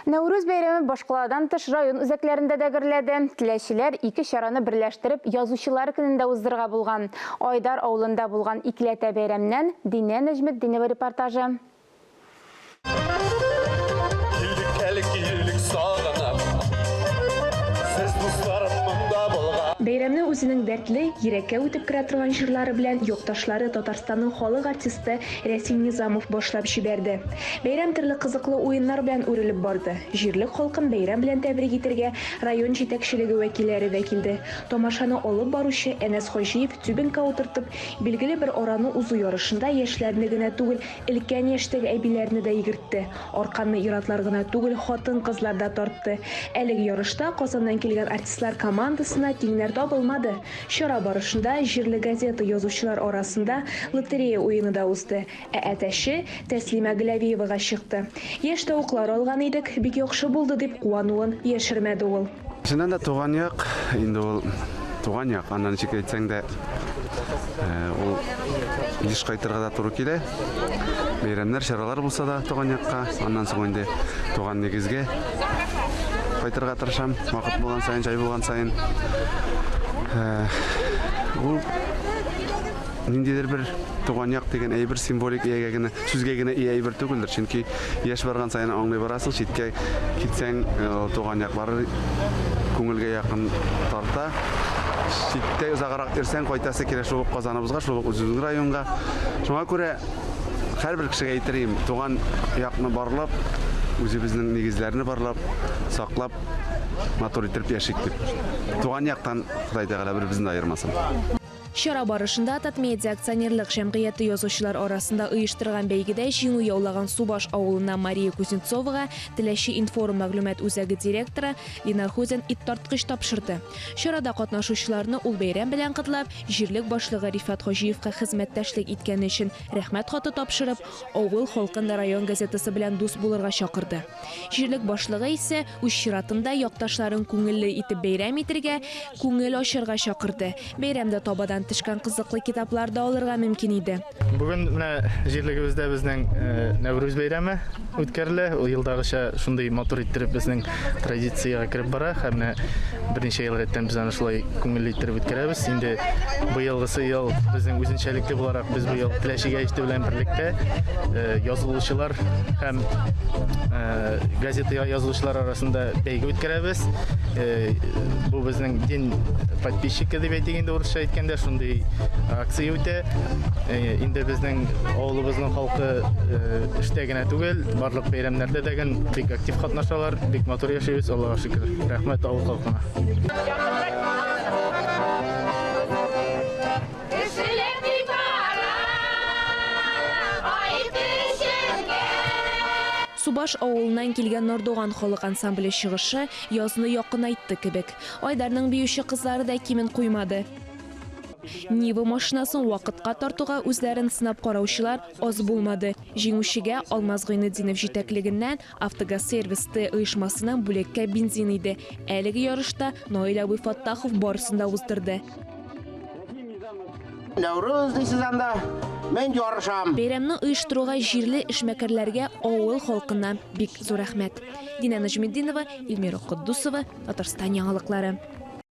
Нәүрүз бәйрәме башкаладан тыш район үзәкләрендә дә гөрләде. Теләшеләр ике чараны берләштереп язучылар көнендә уздырырга булган. Айдар авылында булган икеләтә бәйрәмнән Динә Нәҗметдинова репортажы. Бәйрәмне үзенең дәртле, йөрәккә үтеп керә торган җырлары белән якташлары Татарстанның халык артисты Рәсим Низамов башлап җибәрде. Бәйрәм төрле кызыклы уеннар белән үрелеп барды. Җирлек халкын бәйрәм белән тәбрик итәргә район җитәкчелеге вәкилләре дә килде. Тамашаны алып баручы Әнәс Хаҗиев түбәнкә утыртып, билгеле бер араны узу ярышында яшьләрне генә түгел, өлкән яшьтәге әбиләрне дә йөгертте. Арканны иратлар гына түгел, хатын-кызлар да тартты. Әлеге ярышта Казаннан килгән артистлар командасына тиңнәр табылмады. Чара барышында җирле газета язучылар арасында лотерея уены да узды. Әтәше Тәслимә Гөләвиевага чыкты. Яшь тавыклар алган идек, бик яхшы булды дип куануын яшермәде ул. Чыннан да туган як, инде ул туган як, аннан ничек әйтсәң дә, ул еш кайтырга да туры килә. Бәйрәмнәр, чаралар булса да туган якка, аннан соң инде туган нигезгә кайтырга тырышам. Вакыт булган сайын, җай булган сайын. Ул ниндидер бер туган як дигән әйбер символик иягә генә, сүзгә генә әйбер түгелдер. Чөнки яшь барган сайын аңлый барасың, читкә китсәң, туган яклары күңелгә якын тарта. Читтә узаграк йөрсәң, кайтасы килә шул Казаныбызга, шул үзебезнең районга. Шуңа күрә һәрбер кешегә әйтерим, туган якны барлап, үзебезнең нигезләрне барлап, саклап, матур итеп яшик дип. Туган яктан Ходай Тәгалә бер-беребезне аермасын. Чара барышында Татмедиа акционерлык җәмгыяте язучылар арасында оештырган бәйгедә җиңү яулаган Субаш авылына Мария Кузнецовага Теләши информ мәгълүмат үзәге директоры Линар Хузен иттарткыч тапшырды. Чарада катнашучыларны ул бәйрәм белән котлап, җирлек башлыгы Рифат Хаҗиевка хезмәттәшлек иткән өчен рәхмәт хаты тапшырып, авыл халкын район газетасы белән дус булырга чакырды. Җирлек башлыгы исә үз чиратында якташларын күңелле итеп бәйрәм итәргә, күңел ачырга чакырды. Бәйрәмдә табадан тышкан кызыклы китаплар да алырга мөмкин иде. Бүген менә җирлегебездә безнең Нәүрүз бәйрәме үткәрелә. Ул елдагыча шундый матур иттереп безнең традициягә кереп бара. Һәм берничә ел рәттән без аны шулай күңелле иттереп үткәрәбез. Инде быелгысы ел безнең үзенчәлекле буларак без бу ел Теләшигә җитә белән берлектә язылучылар һәм газета язылучылар арасында бәйге үткәрәбез. Бу безнең дин подписчика дип әйтгәндә урысча әйткәндә шундый акция үтә. Инде безнең авылыбызның халкы эштә генә түгел, барлык бәйрәмнәрдә дә бик актив катнашалар, бик матур яшәйбез, Аллаһка шөкер. Рәхмәт авыл халкына. Субаш авылыннан килгән Нордуган халык ансамбле чыгышы язны якынайтты кебек. Айдарның биюче кызлары да кимен куймады. Нива машинасын вакытка тартуга үзләрен сынап караучылар аз булмады. Җиңүчегә Алмаз Гыйнетдинов җитәклегеннән Автогаз сервисты оешмасының бүлеккә бензин иде. Әлеге ярышта Наил Абый Фаттахов барысын да уздырды. Нәүрүз дисез анда, мен ярышам. Бәйрәмне оештыруга җирле эшмәкәрләргә авыл халкыннан бик зур рәхмәт. Динә Нәҗметдинова, Илмира Куддусова, Татарстан яңалыклары.